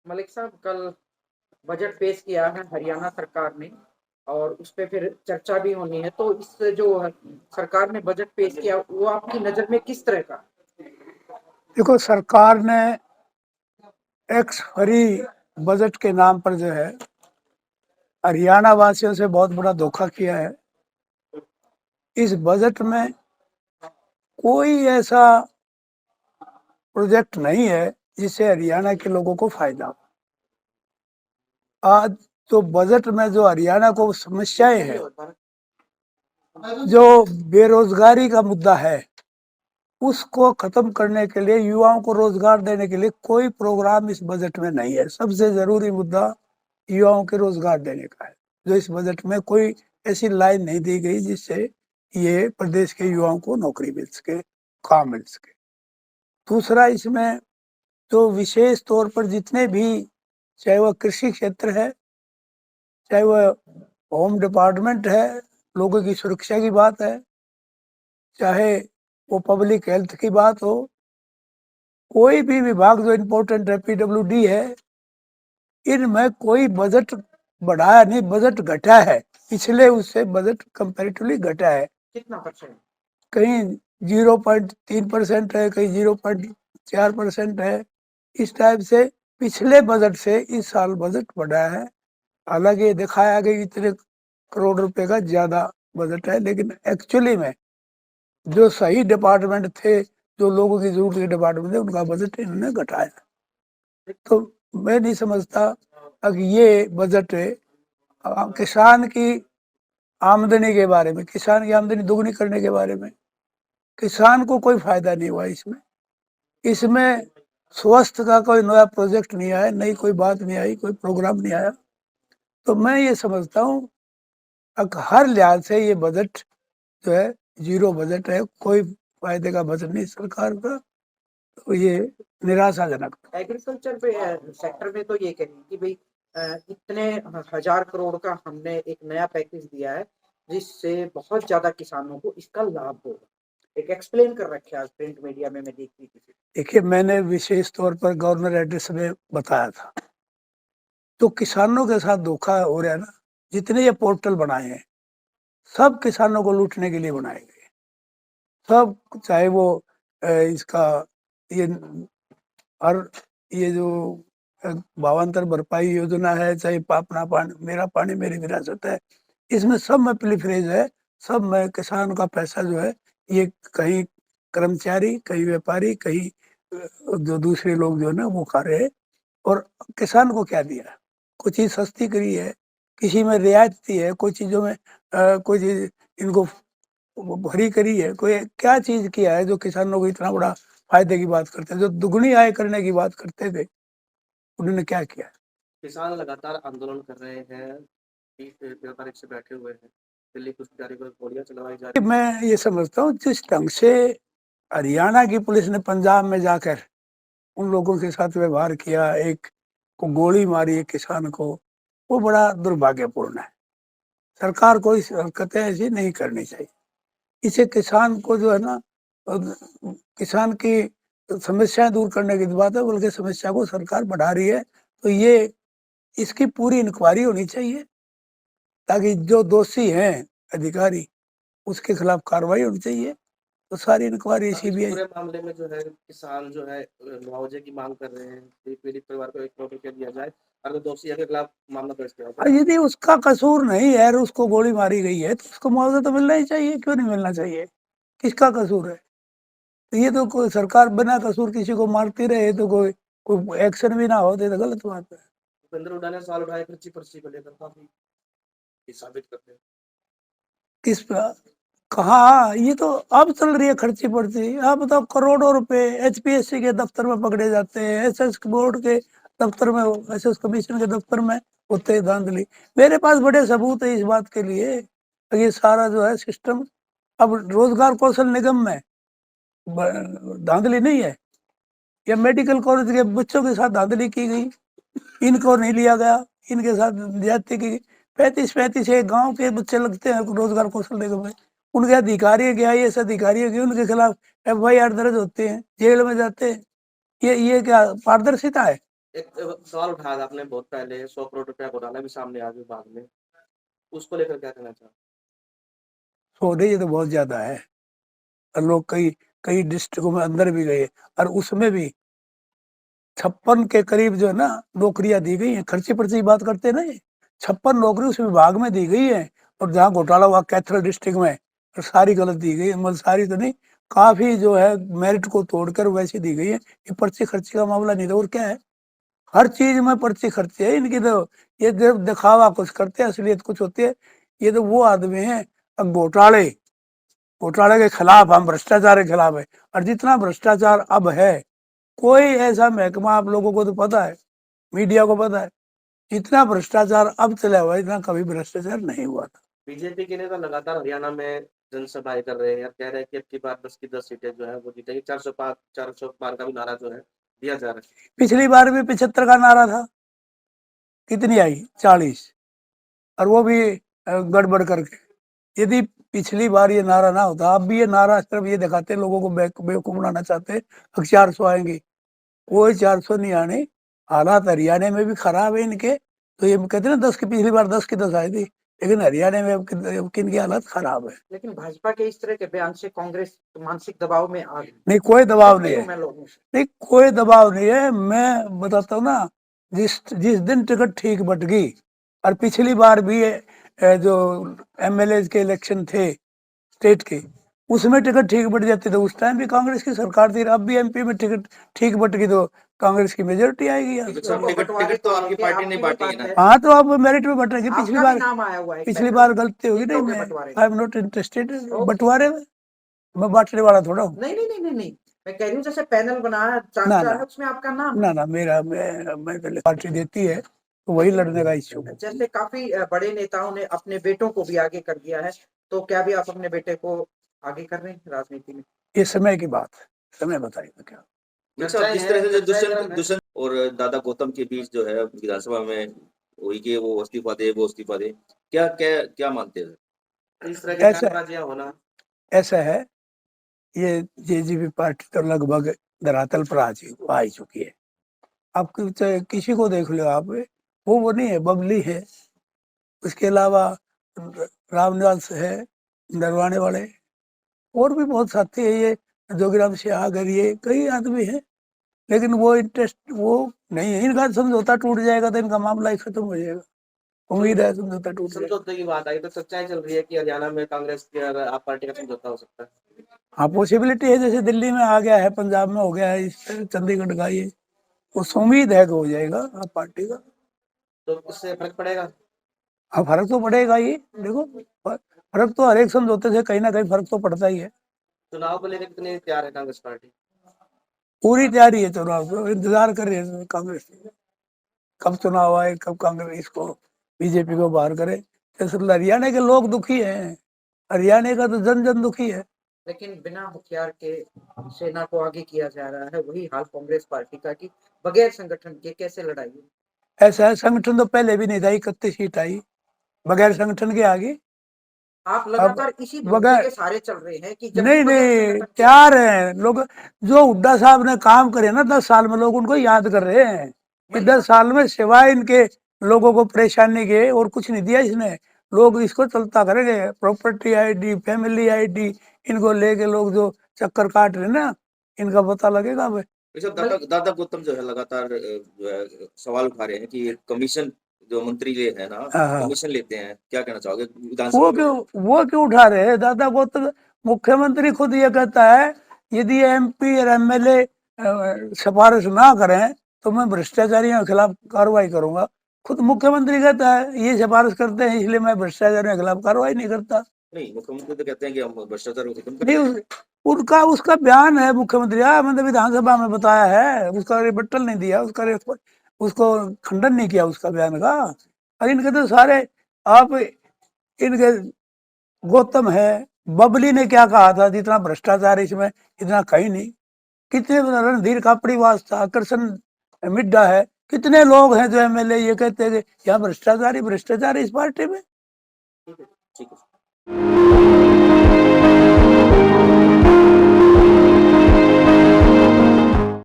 मलिक साहब, कल बजट पेश किया है हरियाणा सरकार ने और उस पे फिर चर्चा भी होनी है। तो इस जो सरकार ने बजट पेश किया वो आपकी नज़र में किस तरह का? देखो, सरकार ने टैक्स फ्री बजट के नाम पर जो है हरियाणा वासियों से बहुत बड़ा धोखा किया है। इस बजट में कोई ऐसा प्रोजेक्ट नहीं है जिससे हरियाणा के लोगों को फायदा हो। आज जो बजट में जो हरियाणा को समस्याएं हैं, जो बेरोजगारी का मुद्दा है, उसको खत्म करने के लिए, युवाओं को रोजगार देने के लिए कोई प्रोग्राम इस बजट में नहीं है। सबसे जरूरी मुद्दा युवाओं के रोजगार देने का है, जो इस बजट में कोई ऐसी लाइन नहीं दी गई जिससे ये प्रदेश के युवाओं को नौकरी मिल सके, काम मिल सके। दूसरा, इसमें जो विशेष तौर पर जितने भी, चाहे वह कृषि क्षेत्र है, चाहे वह होम डिपार्टमेंट है, लोगों की सुरक्षा की बात है, चाहे वो पब्लिक हेल्थ की बात हो, कोई भी विभाग जो इम्पोर्टेंट है, पीडब्ल्यूडी है, इनमें कोई बजट बढ़ाया नहीं, बजट घटा है। पिछले उससे बजट कंपैरेटिवली घटा है। कितना परसेंट? कहीं 0.3% है, कहीं 0.4% है। इस टाइप से पिछले बजट से इस साल बजट बढ़ा है। हालांकि ये दिखाया गया इतने करोड़ रुपए का ज्यादा बजट है, लेकिन एक्चुअली में जो सही डिपार्टमेंट थे, जो लोगों की जरूरत के डिपार्टमेंट थे, उनका बजट इन्होंने घटाया। तो मैं नहीं समझता कि ये बजट किसान की आमदनी के बारे में, किसान की आमदनी दोगुनी करने के बारे में, किसान को कोई फायदा नहीं हुआ इसमें। इसमें स्वास्थ्य का कोई नया प्रोजेक्ट नहीं आया, नई कोई बात नहीं आई, कोई प्रोग्राम नहीं आया। तो मैं ये समझता हूँ हर लिहाज से ये बजट जो है जीरो बजट है, कोई फायदे का बजट नहीं सरकार का। तो ये निराशाजनक। एग्रीकल्चर पे सेक्टर में तो ये कहें कि भाई इतने 1,000 करोड़ का हमने एक नया पैकेज दिया है जिससे बहुत ज्यादा किसानों को इसका लाभ होगा। एक एक्सप्लेन कर रखे आज प्रिंट मीडिया में मैं देख रही थी। देखिए, मैंने विशेष तौर पर गवर्नर एड्रेस में बताया था, तो किसानों के साथ धोखा हो रहा है ना। जितने ये पोर्टल बनाए हैं, सब किसानों को लूटने के लिए बनाए गए। सब, चाहे वो इसका ये और ये जो भावांतर भरपाई योजना है, चाहे अपना पानी मेरा पानी मेरी विरासत है, इसमें सब में प्लीफ्रेज है। सब में किसान का पैसा जो है, ये कहीं कर्मचारी, कहीं व्यापारी, कहीं जो दूसरे लोग जो है ना वो खा रहे हैं। और किसान को क्या दिया? कोई चीज सस्ती करी है, किसी में रियायत दी है, कोई चीजों में कोई चीज इनको भरी करी है, कोई क्या चीज किया है जो किसानों को इतना बड़ा फायदे की बात करते हैं? जो दुगनी आय करने की बात करते थे, उन्होंने क्या किया? किसान लगातार आंदोलन कर रहे हैं, व्यापारी से बैठे हुए हैं, दिल्ली पुलिस अधिकारी पर गोलियां चलवाई जा रही। मैं ये समझता हूँ जिस ढंग से हरियाणा की पुलिस ने पंजाब में जाकर उन लोगों के साथ व्यवहार किया, एक को गोली मारी एक किसान को, वो बड़ा दुर्भाग्यपूर्ण है। सरकार को इस हरकतें ऐसी नहीं करनी चाहिए। इसे किसान को जो है ना, किसान की समस्याएं दूर करने की बात है, बल्कि समस्या को सरकार बढ़ा रही है। तो ये इसकी पूरी इंक्वायरी होनी चाहिए, ताकि जो दोषी हैं अधिकारी, उसके खिलाफ कार्रवाई होनी चाहिए। तो सारी इंक्वायरी इस सीबीआई। पूरे मामले में जो है किसान जो है मुआवजे की मांग कर रहे हैं कि पीड़ित परिवार को 1 करोड़ रुपया दिया जाए, अगर दोषी है के खिलाफ मामला दर्ज किया जाए। यदि उसका कसूर नहीं है और उसको गोली मारी गई है, तो उसको मुआवजा तो मिलना ही चाहिए। क्यों नहीं मिलना चाहिए? किसका कसूर है? तो ये तो कोई सरकार बिना कसूर किसी को मारती रहे तो कोई एक्शन भी ना हो, तो गलत बात है। भूपेंद्र हुड्डा ने सवाल उठाए खर्ची पर्ची को लेकर, काफी साबित करते हैं। किस पर? कहाँ? ये तो अब चल रही है खर्ची पर्ची। आप बताओ, करोड़ों रुपए एचपीएससी के दफ्तर में पकड़े जाते हैं, एसएस बोर्ड के दफ्तर में, एसएस कमीशन के दफ्तर में होते हैं धांधली। मेरे पास बड़े सबूत है इस बात के लिए। ये सारा जो है सिस्टम, अब रोजगार कौशल निगम में धांधली नहीं है, या मेडिकल कॉलेज के बच्चों के साथ धांधली की गई, इनको नहीं लिया गया, इनके साथ ज्यादती की गई। 35-35 एक गांव के बच्चे लगते हैं रोजगार कौशल निगम में। उनके अधिकारी के, IAS अधिकारी के, उनके खिलाफ FIR दर्ज होते हैं, जेल में जाते हैं। ये क्या पारदर्शिता है? एक सवाल उठाया था आपने बहुत पहले, 100 करोड़ रुपया घोटाला भी सामने आ गया बाद में, उसको लेकर क्या कहना चाहते? सौदे ये तो बहुत ज्यादा है, और लोग कई कई डिस्ट्रिक्टों में अंदर भी गए, और उसमें भी 56 के करीब जो है ना नौकरियां दी गई हैं। खर्चे पर्चे की बात करते हैं ना, ये 56 नौकरी उस विभाग में दी गई है, और जहाँ घोटाला हुआ कैथल डिस्ट्रिक्ट में, और सारी गलत दी गई है, मतलब सारी तो नहीं, काफी जो है मेरिट को तोड़कर वैसे दी गई है। ये पर्चे खर्चे का मामला नहीं था, और क्या है, हर चीज में पर्चे खर्चे है इनकी तो। ये सिर्फ दिखावा कुछ करते हैं, असलियत कुछ होती है। ये तो वो आदमी है, अब घोटाले घोटाले के खिलाफ, हम भ्रष्टाचार के खिलाफ है। और जितना भ्रष्टाचार अब है, कोई ऐसा महकमा, आप लोगों को तो पता है, मीडिया को पता है, इतना भ्रष्टाचार अब चला हुआ है, इतना कभी भ्रष्टाचार नहीं हुआ था। बीजेपी के नेता लगातार हरियाणा में जनसभाएं कर रहे हैं और कह रहे हैं कि अब की बार 10 की 10 सीटें जो है वो जीतेगी। 400 पार का भी नारा जो है दिया जा रहा है। पिछली बार भी 75 का नारा था, कितनी आई? 40, और वो भी गड़बड़ करके। यदि पिछली बार ये नारा ना होता, अब भी ये नारा सिर्फ ये दिखाते लोगों को बेवकूफ बनाना चाहते, 400 आएंगे, कोई 400 नहीं आने। हालात हरियाणा में भी खराब है इनके, तो ये कहते हैं ना 10 की, पिछली बार 10 की 10 आई थी, लेकिन हरियाणा में अब किनकी हालत खराब है। लेकिन भाजपा के इस तरह के बयान से कांग्रेस मानसिक दबाव में आ गई। नहीं, कोई दबाव नहीं है, मैं लोगों से नहीं कोई दबाव नहीं है। मैं बताता हूँ ना, जिस जिस दिन टिकट ठीक बट गई, और पिछली बार भी जो एमएलए के इलेक्शन थे स्टेट के, उसमें टिकट ठीक बट जाती तो उस टाइम भी कांग्रेस की सरकार थी। अब भी एमपी में टिकट ठीक बट गई तो कांग्रेस की मेजोरिटी आएगी यहाँ। टिकट तो आपकी पार्टी ने बांटी है ना। हाँ, तो अब मेरिट में बटेगी। पिछली आपका भी बार नाम आया हुआ है पिछली बार गलती होगी, नहीं, सीटों के मैं बंटवारे आई एम नॉट इंटरेस्टेड बंटवारे में, मैं बांटने वाला थोड़ा हूँ। नहीं नहीं नहीं नहीं नहीं, मैं कह रही हूँ जैसे पैनल बनाया ना चाचा ना है उसमें आपका नाम ना है। ना, मैं पहले पार्टी देती है तो वही लेकिन लड़ने का इच्छुक हूँ। जैसे काफी बड़े नेताओं ने अपने बेटों को भी आगे कर दिया है, तो क्या भी आप अपने बेटे को आगे कर रहे हैं राजनीति में? ये समय की बात है, समय बताएगा क्या। अच्छा, जिस तरह से जो दुष्यंत और दादा गौतम के बीच जो है विधानसभा में वही के वो इस्तीफा दे, वो इस्तीफा दे, क्या क्या क्या मानते हैं इस तरह की ऐसा बयानबाजियां होना? ऐसा है, ये जेजेपी पार्टी तो लगभग धरातल पर आ ही चुकी है। आप किसी को देख लो आप, वो नहीं है, बबली है, उसके अलावा रामनिवास है, डरवाने वाले, और भी बहुत साथी है, ये जोगीराम सिहागर, ये कई आदमी हैं, लेकिन वो इंटरेस्ट वो नहीं है। इनका समझौता टूट जाएगा तो इनका मामला ही खत्म हो जाएगा। उम्मीद है समझौता टूट जाएगा। समझौते की बात आई तो सच्चाई चल रही है कि हरियाणा में कांग्रेस की और आप पार्टी का समझौता हो सकता है। हाँ, पॉसिबिलिटी है, जैसे दिल्ली में आ गया है, पंजाब में हो गया है, चंडीगढ़ का ये, उस उम्मीद है कि हो जाएगा आप पार्टी का। तो इससे फर्क पड़ेगा? हाँ, फर्क तो पड़ेगा ही, देखो, फर्क तो हर एक समझौते से कहीं ना कहीं फर्क तो पड़ता ही है। चुनाव को लेकर कितनी तैयार है कांग्रेस पार्टी? पूरी तैयारी है चुनाव को, इंतजार कर रही है कांग्रेस, कब चुनाव आए, कब कांग्रेस इसको बीजेपी को बाहर करे। दरअसल हरियाणा के लोग दुखी हैं, हरियाणा का तो जन जन दुखी है। लेकिन बिना हथियार के सेना को आगे किया जा रहा है, वही हाल कांग्रेस पार्टी का कि बगैर संगठन के कैसे लड़ाई हो? ऐसा है, संगठन तो पहले भी नहीं था, 31 सीट आई बगैर संगठन के आगे। आप अब लगातार इसी धोखे बगैर, के सहारे चल रहे हैं कि जब भी नहीं बगैर नहीं, संगठन के तैयार है लोग। जो हुड्डा साहब ने काम करे ना 10 साल में, लोग उनको याद कर रहे हैं कि 10 साल में सिवाय इनके लोगों को परेशानी के और कुछ नहीं दिया इसने। लोग इसको चलता करेंगे, प्रॉपर्टी आईडी, फैमिली आईडी, इनको लेके लोग जो चक्कर काट रहे ना, इनका पता लगेगा। अब दादा गौतम जो है लगातार जो है सवाल उठा रहे हैं कि कमीशन जो मंत्री ले है ना, कमीशन लेते हैं, क्या कहना चाहोगे विधानसभा में? वो क्यों उठा रहे हैं? दादा को तो मुख्यमंत्री खुद ये कहता है, यदि एमपी और एमएलए सिफारिश ना करें तो मैं भ्रष्टाचारियों के खिलाफ कार्रवाई करूंगा। खुद मुख्यमंत्री कहता है ये सिफारिश करते हैं इसलिए मैं भ्रष्टाचारियों के खिलाफ कार्रवाई नहीं करता। नहीं, मुख्यमंत्री तो कहते हैं कि हम भ्रष्टाचार को खत्म नहीं, करेंगे। उनका उसका बयान है मुख्यमंत्री, मैंने विधानसभा में बताया है, उसका रिबट्टल नहीं दिया, उसको खंडन नहीं किया उसका बयान का। और इनके तो सारे, आप इनके गौतम है, बबली ने क्या कहा था, जितना भ्रष्टाचार इसमें इतना कहीं नहीं। कितने रणधीर कापड़ी वास्ता, आकर्षण मिड्डा है, कितने लोग हैं जो एमएलए ये कहते हैं कि यहाँ भ्रष्टाचार ही भ्रष्टाचार इस पार्टी में। ठीक है।